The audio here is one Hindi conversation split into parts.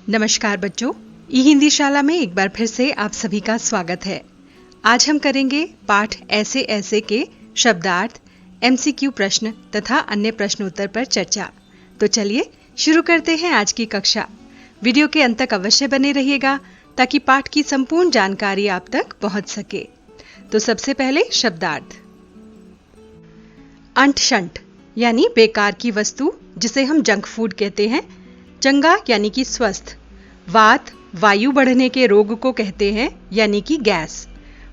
नमस्कार बच्चों, ई हिंदी शाला में एक बार फिर से आप सभी का स्वागत है। आज हम करेंगे पाठ ऐसे ऐसे के शब्दार्थ, एमसीक्यू प्रश्न तथा अन्य प्रश्नोत्तर पर चर्चा। तो चलिए शुरू करते हैं आज की कक्षा। वीडियो के अंत तक अवश्य बने रहिएगा ताकि पाठ की संपूर्ण जानकारी आप तक पहुंच सके। तो सबसे पहले शब्दार्थ। अंट शंट यानी बेकार की वस्तु, जिसे हम जंक फूड कहते हैं। चंगा यानी कि स्वस्थ। वात वायु बढ़ने के रोग को कहते हैं यानी कि गैस।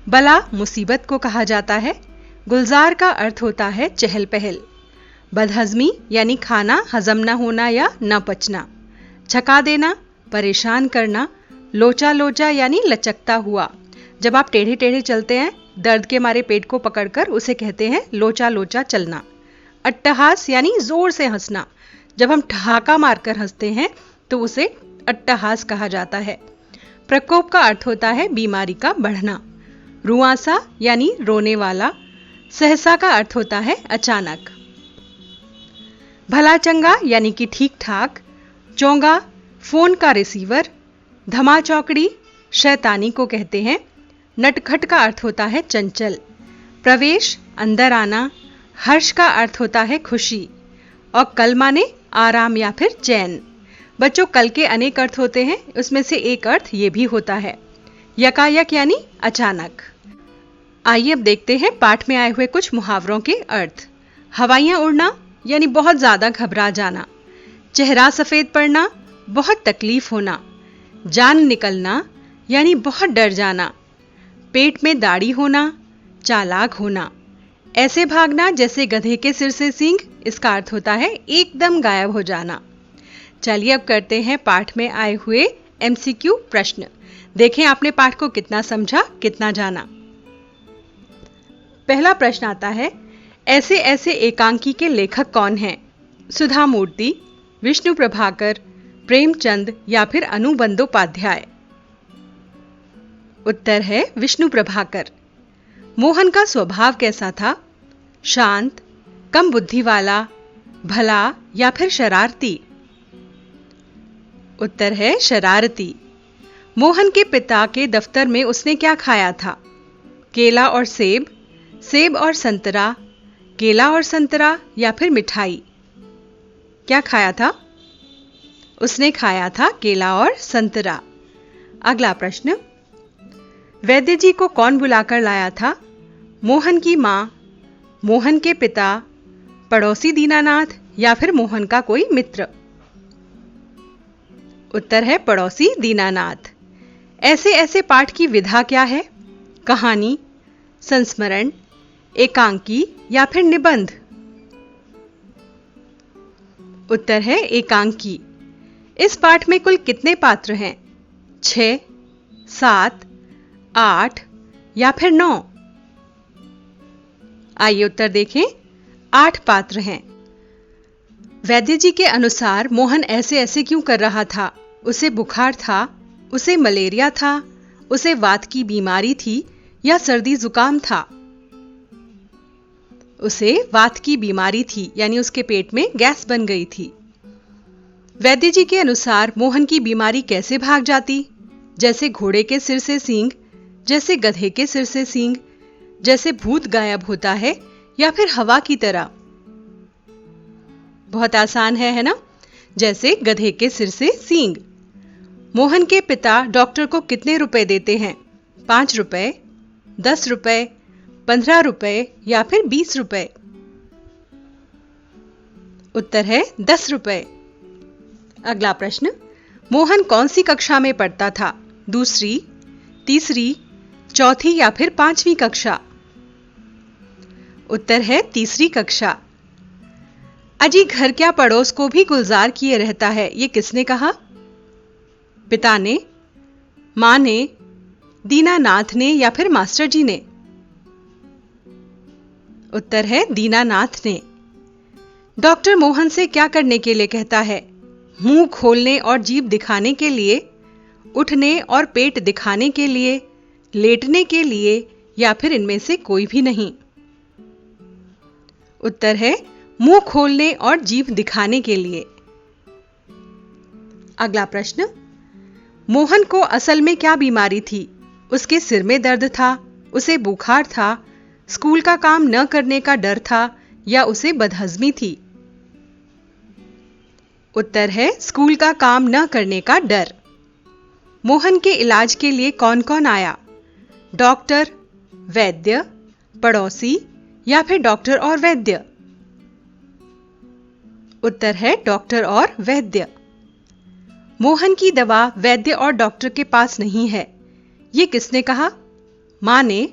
बला मुसीबत को कहा जाता है। गुलजार का अर्थ होता है चहल पहल। बदहजमी यानी खाना हजम न होना या न पचना। छका देना परेशान करना। लोचा लोचा यानी लचकता हुआ। जब आप टेढ़े टेढ़े चलते हैं, दर्द के मारे पेट को पकड़कर, उसे कहते हैं लोचा लोचा चलना। अट्टहास यानी जोर से हंसना। जब हम ठहाका मारकर हंसते हैं तो उसे अट्टहास कहा जाता है। प्रकोप का अर्थ होता है बीमारी का बढ़ना। रुआंसा यानी रोने वाला। सहसा का अर्थ होता है अचानक। भला चंगा यानी कि ठीक ठाक। चोंगा फोन का रिसीवर। धमा चौकड़ी शैतानी को कहते हैं। नटखट का अर्थ होता है चंचल। प्रवेश अंदर आना। हर्ष का अर्थ होता है खुशी। और कल माने आराम या फिर चैन। बच्चों, कल के अनेक अर्थ होते हैं, उसमें से एक अर्थ ये भी होता है यकायक यानी अचानक। आइए अब देखते हैं पाठ में आए हुए कुछ मुहावरों के अर्थ। हवाइयां उड़ना यानी बहुत ज्यादा घबरा जाना। चेहरा सफेद पड़ना बहुत तकलीफ होना। जान निकलना यानी बहुत डर जाना। पेट में दाढ़ी होना चालाक होना। ऐसे भागना जैसे गधे के सिर से सींग, इसका अर्थ होता है एकदम गायब हो जाना। चलिए अब करते हैं पाठ में आए हुए एमसीक्यू प्रश्न। देखें आपने पाठ को कितना समझा, कितना जाना। पहला प्रश्न आता है, ऐसे ऐसे एकांकी के लेखक कौन हैं? सुधा मूर्ति, विष्णु प्रभाकर, प्रेमचंद या फिर अनुबंदोपाध्याय? उत्तर है विष्णु प्रभाकर। मोहन का स्वभाव कैसा था? शांत, कम बुद्धि वाला, भला या फिर शरारती? उत्तर है शरारती। मोहन के पिता के दफ्तर में उसने क्या खाया था? केला और सेब, सेब और संतरा, केला और संतरा या फिर मिठाई? क्या खाया था? उसने खाया था केला और संतरा। अगला प्रश्न, वैद्य जी को कौन बुलाकर लाया था? मोहन की मां, मोहन के पिता, पड़ोसी दीनानाथ या फिर मोहन का कोई मित्र? उत्तर है पड़ोसी दीनानाथ। ऐसे ऐसे पाठ की विधा क्या है? कहानी, संस्मरण, एकांकी या फिर निबंध? उत्तर है एकांकी। इस पाठ में कुल कितने पात्र हैं? 6, 7, 8 या फिर 9? आइए उत्तर देखें। 8 पात्र हैं। वैद्य जी के अनुसार मोहन ऐसे ऐसे क्यों कर रहा था? उसे बुखार था, उसे मलेरिया था, उसे वात की बीमारी थी या सर्दी जुकाम था? उसे वात की बीमारी थी, यानी उसके पेट में गैस बन गई थी। वैद्य जी के अनुसार मोहन की बीमारी कैसे भाग जाती? जैसे घोड़े के सिर से सींग, जैसे गधे के सिर से सींग, जैसे भूत गायब होता है या फिर हवा की तरह? बहुत आसान है ना? जैसे गधे के सिर से सींग। मोहन के पिता डॉक्टर को कितने रुपए देते हैं? 5 रुपए, 10 रुपए, 15 रुपए या फिर 20 रुपए? उत्तर है 10 रुपए। अगला प्रश्न, मोहन कौन सी कक्षा में पढ़ता था? दूसरी, तीसरी, चौथी या फिर 5वीं कक्षा? उत्तर है तीसरी कक्षा। अजी घर क्या पड़ोस को भी गुलजार किए रहता है, ये किसने कहा? पिता ने, मां ने, दीनानाथ ने या फिर मास्टर जी ने? उत्तर है दीनानाथ ने। डॉक्टर मोहन से क्या करने के लिए कहता है? मुंह खोलने और जीभ दिखाने के लिए, उठने और पेट दिखाने के लिए, लेटने के लिए या फिर इनमें से कोई भी नहीं? उत्तर है मुंह खोलने और जीभ दिखाने के लिए। अगला प्रश्न, मोहन को असल में क्या बीमारी थी? उसके सिर में दर्द था, उसे बुखार था, स्कूल का काम न करने का डर था या उसे बदहजमी थी? उत्तर है स्कूल का काम न करने का डर। मोहन के इलाज के लिए कौन कौन आया? डॉक्टर, वैद्य, पड़ोसी या फिर डॉक्टर और वैद्य? उत्तर है डॉक्टर और वैद्य। मोहन की दवा वैद्य और डॉक्टर के पास नहीं है, ये किसने कहा? मां ने,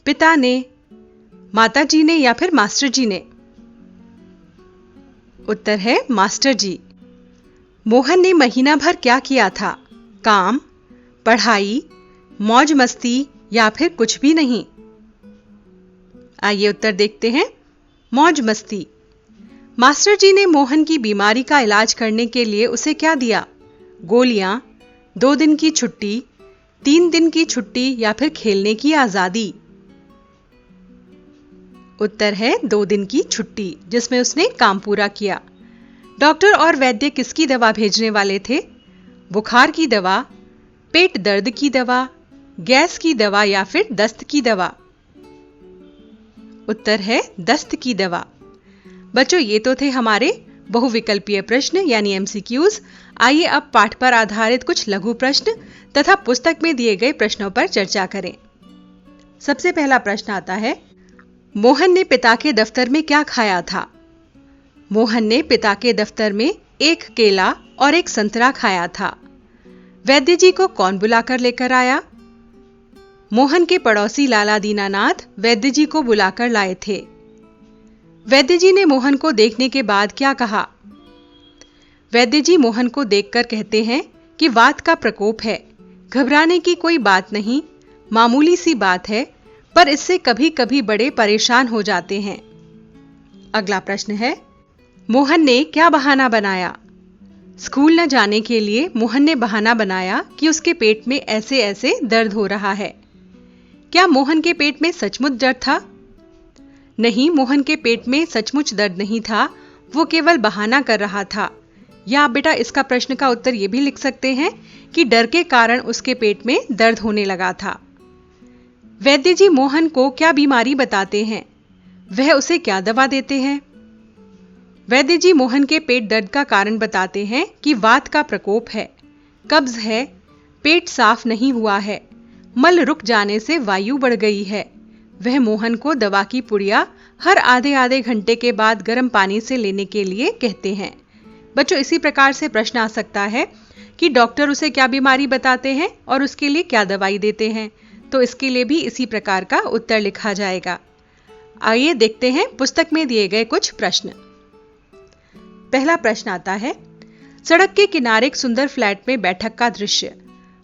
पिता ने, माताजी ने या फिर मास्टर जी ने? उत्तर है मास्टर जी। मोहन ने महीना भर क्या किया था? काम, पढ़ाई, मौज मस्ती या फिर कुछ भी नहीं? आइए उत्तर देखते हैं। मौज मस्ती। मास्टर जी ने मोहन की बीमारी का इलाज करने के लिए उसे क्या दिया? गोलियां, 2 दिन की छुट्टी, 3 दिन की छुट्टी या फिर खेलने की आजादी? उत्तर है 2 दिन की छुट्टी, जिसमें उसने काम पूरा किया। डॉक्टर और वैद्य किसकी दवा भेजने वाले थे? बुखार की दवा, पेट दर्द की दवा, गैस की दवा या फिर दस्त की दवा? उत्तर है दस्त की दवा। बच्चों, ये तो थे हमारे बहुविकल्पीय प्रश्न यानी एमसीक्यूज। आइए अब पाठ पर आधारित कुछ लघु प्रश्न तथा पुस्तक में दिए गए प्रश्नों पर चर्चा करें। सबसे पहला प्रश्न आता है, मोहन ने पिता के दफ्तर में क्या खाया था? मोहन ने पिता के दफ्तर में 1 केला और 1 संतरा खाया था। वैद्य जी को कौन बुलाकर लेकर आया? मोहन के पड़ोसी लाला दीनानाथ वैद्य जी को बुलाकर लाए थे। वैद्य जी ने मोहन को देखने के बाद क्या कहा? वैद्य जी मोहन को देखकर कहते हैं कि वात का प्रकोप है, घबराने की कोई बात नहीं, मामूली सी बात है, पर इससे कभी कभी बड़े परेशान हो जाते हैं। अगला प्रश्न है, मोहन ने क्या बहाना बनाया? स्कूल न जाने के लिए मोहन ने बहाना बनाया कि उसके पेट में ऐसे ऐसे दर्द हो रहा है। क्या मोहन के पेट में सचमुच दर्द था? नहीं, मोहन के पेट में सचमुच दर्द नहीं था, वो केवल बहाना कर रहा था। या आप बेटा इसका प्रश्न का उत्तर ये भी लिख सकते हैं कि डर के कारण उसके पेट में दर्द होने लगा था। वैद्य जी मोहन को क्या बीमारी बताते हैं? वह उसे क्या दवा देते हैं? वैद्य जी मोहन के पेट दर्द का कारण बताते हैं कि वात का प्रकोप है, कब्ज है, पेट साफ नहीं हुआ है, मल रुक जाने से वायु बढ़ गई है। वह मोहन को दवा की पुड़िया हर आधे आधे घंटे के बाद गर्म पानी से लेने के लिए कहते हैं। बच्चों, इसी प्रकार से प्रश्न आ सकता है कि डॉक्टर उसे क्या बीमारी बताते हैं और उसके लिए क्या दवाई देते हैं, तो इसके लिए भी इसी प्रकार का उत्तर लिखा जाएगा। आइए देखते हैं पुस्तक में दिए गए कुछ प्रश्न। पहला प्रश्न आता है, सड़क के किनारे एक सुंदर फ्लैट में बैठक का दृश्य।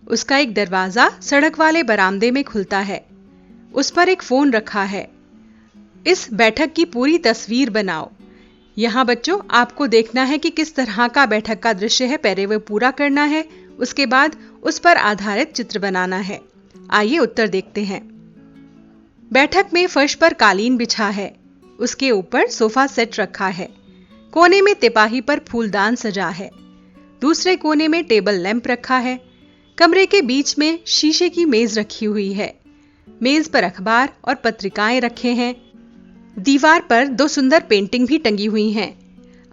उसका एक दरवाजा सड़क वाले बरामदे में खुलता है। उस पर एक फोन रखा है। इस बैठक की पूरी तस्वीर बनाओ। यहाँ बच्चों आपको देखना है कि किस तरह का बैठक का दृश्य है, पहले वो पूरा करना है, उसके बाद उस पर आधारित चित्र बनाना है। आइए उत्तर देखते हैं। बैठक में फर्श पर कालीन बिछा है, उसके ऊपर सोफा सेट रखा है, कोने में तिपाही पर फूलदान सजा है, दूसरे कोने में टेबल लैंप रखा है, कमरे के बीच में शीशे की मेज रखी हुई है, मेज पर अखबार और पत्रिकाएं रखे हैं, दीवार पर 2 सुंदर पेंटिंग भी टंगी हुई हैं।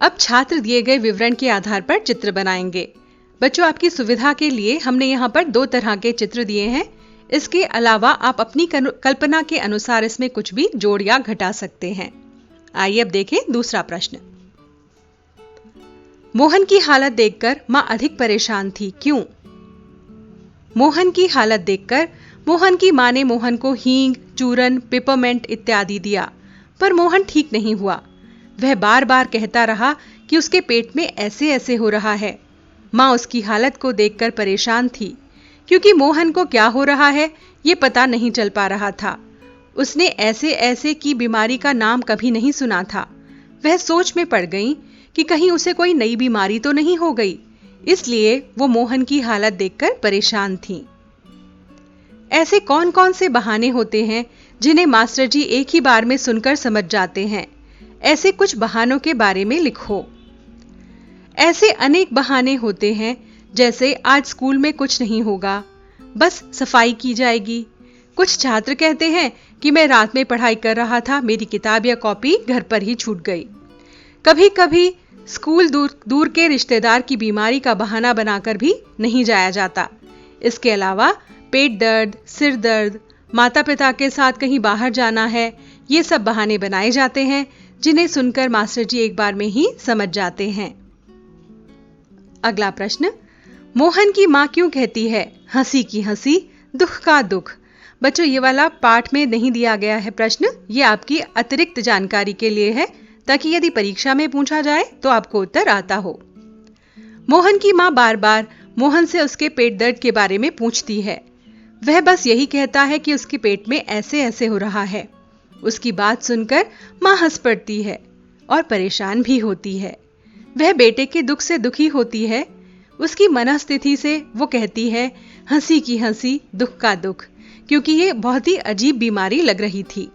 अब छात्र दिए गए विवरण के आधार पर चित्र बनाएंगे। बच्चों, आपकी सुविधा के लिए हमने यहाँ पर 2 तरह के चित्र दिए हैं। इसके अलावा आप अपनी कल्पना के अनुसार इसमें कुछ भी जोड़ या घटा सकते हैं। आइए अब देखें दूसरा प्रश्न। मोहन की हालत देखकर मां अधिक परेशान थी, क्यों? मोहन की हालत देखकर मोहन की मां ने मोहन को हींग, चूरन, पिपरमेंट इत्यादि दिया, पर मोहन ठीक नहीं हुआ। वह बार बार कहता रहा कि उसके पेट में ऐसे ऐसे हो रहा है। मां उसकी हालत को देखकर परेशान थी, क्योंकि मोहन को क्या हो रहा है ये पता नहीं चल पा रहा था। उसने ऐसे ऐसे की बीमारी का नाम कभी नहीं सुना था। वह सोच में पड़ गई कि कहीं उसे कोई नई बीमारी तो नहीं हो गई, इसलिए वो मोहन की हालत देखकर परेशान थीं। ऐसे कौन कौन से बहाने होते हैं जिन्हें मास्टर जी एक ही बार में सुनकर समझ जाते हैं? ऐसे कुछ बहानों के बारे में लिखो। ऐसे अनेक बहाने होते हैं जैसे आज स्कूल में कुछ नहीं होगा, बस सफाई की जाएगी। कुछ छात्र कहते हैं कि मैं रात में पढ़ाई कर रहा था, मेरी किताब या कॉपी घर पर ही छूट गई। कभी कभी स्कूल दूर के रिश्तेदार की बीमारी का बहाना बनाकर भी नहीं जाया जाता। इसके अलावा पेट दर्द, सिर दर्द, माता पिता के साथ कहीं बाहर जाना है, ये सब बहाने बनाए जाते हैं जिन्हें सुनकर मास्टर जी एक बार में ही समझ जाते हैं। अगला प्रश्न, मोहन की माँ क्यों कहती है हंसी की हंसी, दुख का दुख? बच्चों, ये वाला पाठ में नहीं दिया गया है प्रश्न, ये आपकी अतिरिक्त जानकारी के लिए है ताकि यदि परीक्षा में पूछा जाए तो आपको उत्तर आता हो। मोहन की माँ बार बार मोहन से उसके पेट दर्द के बारे में पूछती है। वह बस यही कहता है कि उसके पेट में ऐसे ऐसे हो रहा है। उसकी बात सुनकर माँ हंस पड़ती है और परेशान भी होती है। वह बेटे के दुख से दुखी होती है। उसकी मनस्थिति से वो कहती है हंसी की हंसी, दुख का दुख, क्योंकि ये बहुत ही अजीब बीमारी लग रही थी।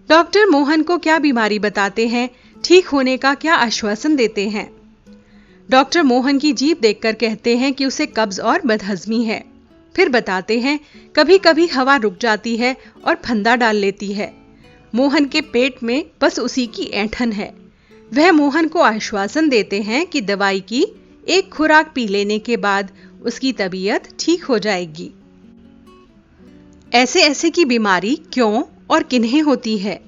डॉक्टर मोहन को क्या बीमारी बताते हैं, ठीक होने का क्या आश्वासन देते हैं? डॉक्टर मोहन की जीभ देखकर कहते हैं कि उसे कब्ज और बदहजमी है। फिर बताते हैं कभी कभी हवा रुक जाती है और फंदा डाल लेती है। मोहन के पेट में बस उसी की ऐंठन है। वह मोहन को आश्वासन देते हैं कि दवाई की एक खुराक पी लेने के बाद उसकी तबीयत ठीक हो जाएगी। ऐसे ऐसे की बीमारी क्यों और किन्हें होती है?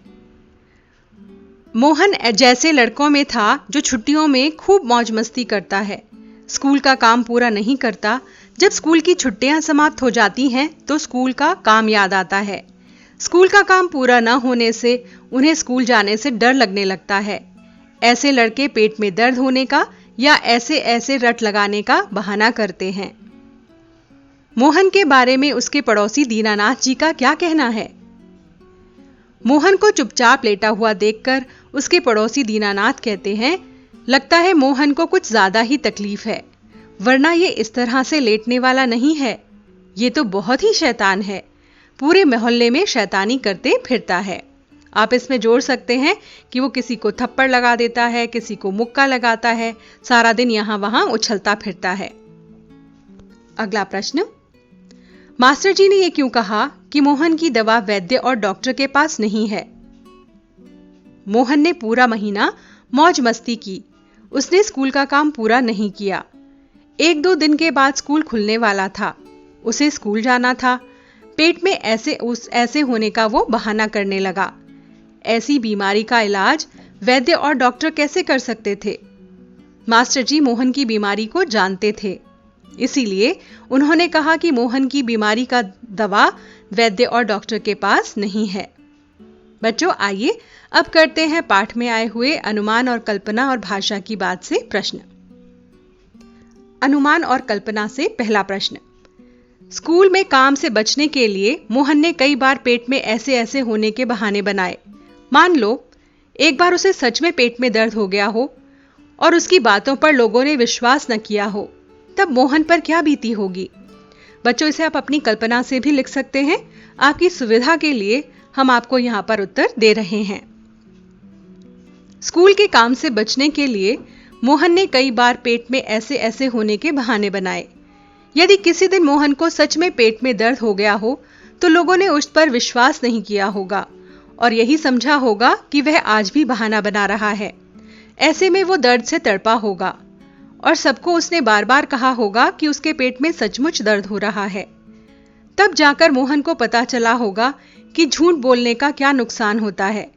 मोहन जैसे लड़कों में था जो छुट्टियों में खूब मौज मस्ती करता है, स्कूल का काम पूरा नहीं करता। जब स्कूल की छुट्टियां समाप्त हो जाती हैं तो स्कूल का काम याद आता है। स्कूल का काम पूरा न होने से उन्हें स्कूल जाने से डर लगने लगता है। ऐसे लड़के पेट में दर्द होने का या ऐसे ऐसे रट लगाने का बहाना करते हैं। मोहन के बारे में उसके पड़ोसी दीनानाथ जी का क्या कहना है? मोहन को चुपचाप लेटा हुआ देखकर उसके पड़ोसी दीनानाथ कहते हैं, लगता है मोहन को कुछ ज्यादा ही तकलीफ है, वरना ये इस तरह से लेटने वाला नहीं है। ये तो बहुत ही शैतान है, पूरे मोहल्ले में शैतानी करते फिरता है। आप इसमें जोड़ सकते हैं कि वो किसी को थप्पड़ लगा देता है, किसी को मुक्का लगाता है, सारा दिन यहां वहां उछलता फिरता है। अगला प्रश्न, मास्टर जी ने यह क्यों कहा कि मोहन की दवा वैद्य और डॉक्टर के पास नहीं है? मोहन ने पूरा महीना मौज मस्ती की। उसने स्कूल का काम पूरा नहीं किया। 1-2 दिन के बाद स्कूल खुलने वाला था। उसे स्कूल जाना था। पेट में ऐसे होने का वो बहाना करने लगा। ऐसी बीमारी का इलाज वैद्य और डॉक्टर कैसे कर सकते थे? मास्टर जी मोहन की बीमारी को जानते थे, इसीलिए उन्होंने कहा कि मोहन की बीमारी का दवा वैद्य और डॉक्टर के पास नहीं है। बच्चों, आइए अब करते हैं पाठ में आए हुए अनुमान और कल्पना और भाषा की बात से प्रश्न। अनुमान और कल्पना से पहला प्रश्न, स्कूल में काम से बचने के लिए मोहन ने कई बार पेट में ऐसे ऐसे होने के बहाने बनाए। मान लो एक बार उसे सच में पेट में दर्द हो गया हो और उसकी बातों पर लोगों ने विश्वास न किया हो, तब मोहन पर क्या बीती होगी? बच्चों, इसे आप अपनी कल्पना से भी लिख सकते हैं। आपकी सुविधा के लिए हम आपको यहां पर उत्तर दे रहे हैं। स्कूल के काम से बचने के लिए मोहन ने कई बार पेट में ऐसे ऐसे होने के बहाने बनाए। यदि किसी दिन मोहन को सच में पेट में दर्द हो गया हो तो लोगों ने उस पर विश्वास नहीं किया होगा और यही समझा होगा कि वह आज भी बहाना बना रहा है। ऐसे में वो दर्द से तड़पा होगा और सबको उसने बार बार कहा होगा कि उसके पेट में सचमुच दर्द हो रहा है। तब जाकर मोहन को पता चला होगा कि झूठ बोलने का क्या नुकसान होता है।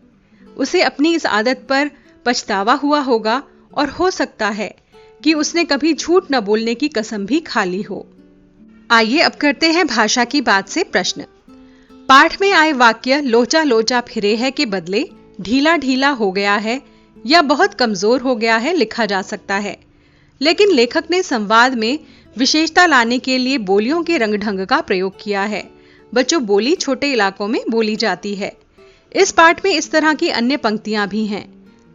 उसे अपनी इस आदत पर पछतावा हुआ होगा और हो सकता है कि उसने कभी झूठ न बोलने की कसम भी खा ली हो। आइए अब करते हैं भाषा की बात से प्रश्न। पाठ में आए वाक्य लोचा लोचा फिरे है के बदले ढीला ढीला हो गया है या बहुत कमजोर हो गया है लिखा जा सकता है, लेकिन लेखक ने संवाद में विशेषता लाने के लिए बोलियों के रंग ढंग का प्रयोग किया है। बच्चों, बोली छोटे इलाकों में बोली जाती है। इस पाठ में इस तरह की अन्य पंक्तियां भी हैं,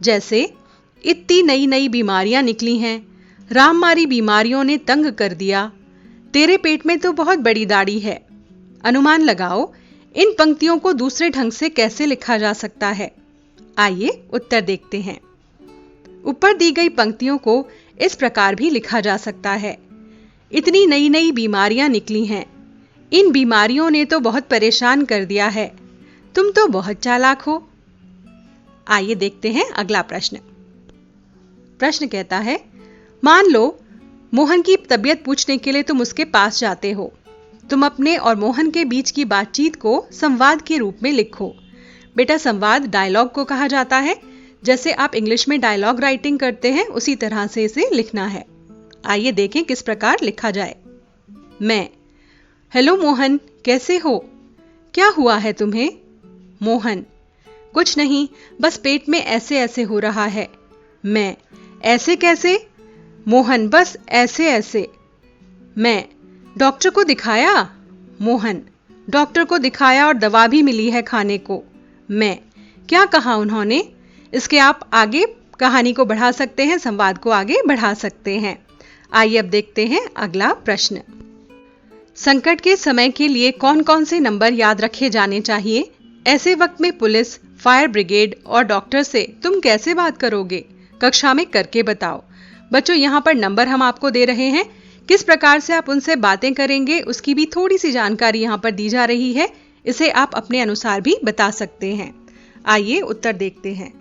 जैसे इतनी नई नई बीमारियां निकली हैं, राममारी बीमारियों ने तंग कर दिया, तेरे पेट में तो बहुत बड़ी दाढ़ी है। अनुमान लगाओ इन पंक्तियों को दूसरे ढंग से कैसे लिखा जा सकता है। आइए उत्तर देखते हैं। ऊपर दी गई पंक्तियों को इस प्रकार भी लिखा जा सकता है। इतनी नई नई बीमारियां निकली हैं। इन बीमारियों ने तो बहुत परेशान कर दिया है। तुम तो बहुत चालाक हो। आइए देखते हैं अगला प्रश्न। प्रश्न कहता है, मान लो मोहन की तबीयत पूछने के लिए तुम उसके पास जाते हो। तुम अपने और मोहन के बीच की बातचीत को संवाद के रूप में लिखो। बेटा, संवाद डायलॉग को कहा जाता है। जैसे आप इंग्लिश में डायलॉग राइटिंग करते हैं, उसी तरह से इसे लिखना है। आइए देखें किस प्रकार लिखा जाए। मैं, हेलो मोहन, कैसे हो? क्या हुआ है तुम्हें? मोहन, कुछ नहीं, बस पेट में ऐसे ऐसे हो रहा है। मैं, ऐसे कैसे? मोहन, बस ऐसे ऐसे। मैं, डॉक्टर को दिखाया? मोहन, डॉक्टर को दिखाया और दवा भी मिली है खाने को। मैं, क्या कहा उन्होंने? इसके आप आगे कहानी को बढ़ा सकते हैं, संवाद को आगे बढ़ा सकते हैं। आइए अब देखते हैं अगला प्रश्न। संकट के समय के लिए कौन कौन से नंबर याद रखे जाने चाहिए? ऐसे वक्त में पुलिस, फायर ब्रिगेड और डॉक्टर से तुम कैसे बात करोगे? कक्षा में करके बताओ। बच्चों, यहाँ पर नंबर हम आपको दे रहे हैं। किस प्रकार से आप उनसे बातें करेंगे उसकी भी थोड़ी सी जानकारी यहाँ पर दी जा रही है। इसे आप अपने अनुसार भी बता सकते हैं। आइए उत्तर देखते हैं।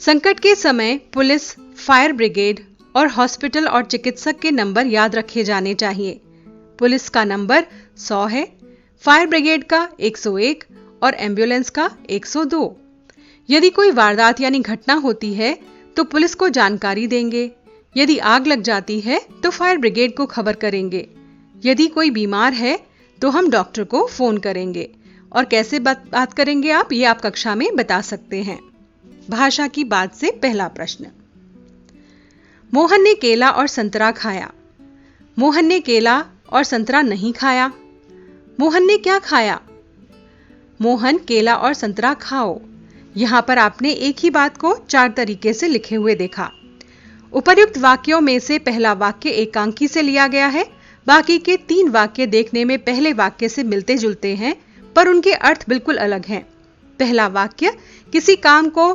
संकट के समय पुलिस, फायर ब्रिगेड और हॉस्पिटल और चिकित्सक के नंबर याद रखे जाने चाहिए। पुलिस का नंबर 100 है, फायर ब्रिगेड का 101 और एम्बुलेंस का 102। यदि कोई वारदात यानी घटना होती है तो पुलिस को जानकारी देंगे। यदि आग लग जाती है तो फायर ब्रिगेड को खबर करेंगे। यदि कोई बीमार है तो हम डॉक्टर को फोन करेंगे। और कैसे बात करेंगे आप, ये आप कक्षा में बता सकते हैं। भाषा की बात से पहला प्रश्न। मोहन ने केला और संतरा खाया। मोहन ने केला और संतरा नहीं खाया। मोहन ने क्या खाया? मोहन, केला और संतरा खाओ। यहां पर आपने एक ही बात को 4 तरीके से लिखे हुए देखा। उपर्युक्त वाक्यों में से पहला वाक्य एकांकी से लिया गया है। बाकी के 3 वाक्य देखने में पहले वाक्य से मिलते जुलते हैं, पर उनके अर्थ बिल्कुल अलग हैं। पहला वाक्य किसी काम को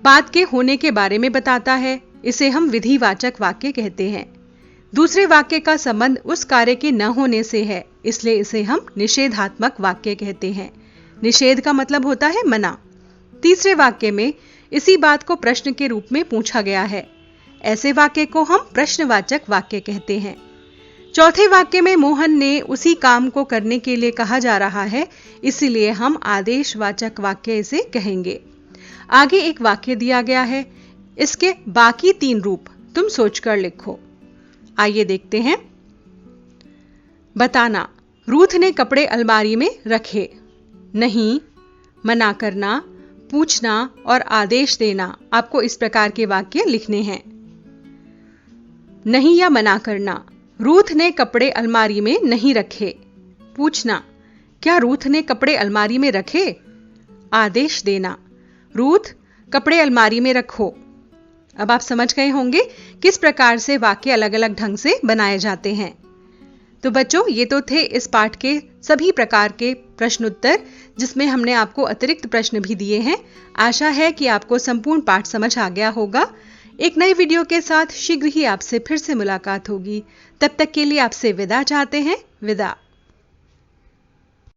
बात के होने के बारे में बताता है। इसे हम विधिवाचक वाक्य कहते हैं। दूसरे वाक्य का संबंध उस कार्य के न होने से है, इसलिए इसे हम निषेधात्मक वाक्य कहते हैं। निषेध का मतलब होता है मना। तीसरे वाक्य में इसी बात को प्रश्न के रूप में पूछा गया है। ऐसे वाक्य को हम प्रश्नवाचक वाक्य कहते हैं। चौथे वाक्य में मोहन ने उसी काम को करने के लिए कहा जा रहा है, इसलिए हम आदेशवाचक वाक्य इसे कहेंगे। आगे एक वाक्य दिया गया है, इसके बाकी 3 रूप तुम सोचकर लिखो। आइए देखते हैं। बताना, रूथ ने कपड़े अलमारी में रखे। नहीं, मना करना, पूछना और आदेश देना। आपको इस प्रकार के वाक्य लिखने हैं। नहीं या मना करना, रूथ ने कपड़े अलमारी में नहीं रखे। पूछना, क्या रूथ ने कपड़े अलमारी में रखे? आदेश देना, रूथ, कपड़े अलमारी में रखो। अब आप समझ गए होंगे किस प्रकार से वाक्य अलग अलग ढंग से बनाए जाते हैं। तो बच्चों, ये तो थे इस पाठ के सभी प्रकार के प्रश्न उत्तर, जिसमें हमने आपको अतिरिक्त प्रश्न भी दिए हैं। आशा है कि आपको संपूर्ण पाठ समझ आ गया होगा। एक नए वीडियो के साथ शीघ्र ही आपसे फिर से मुलाकात होगी। तब तक के लिए आपसे विदा चाहते हैं। विदा।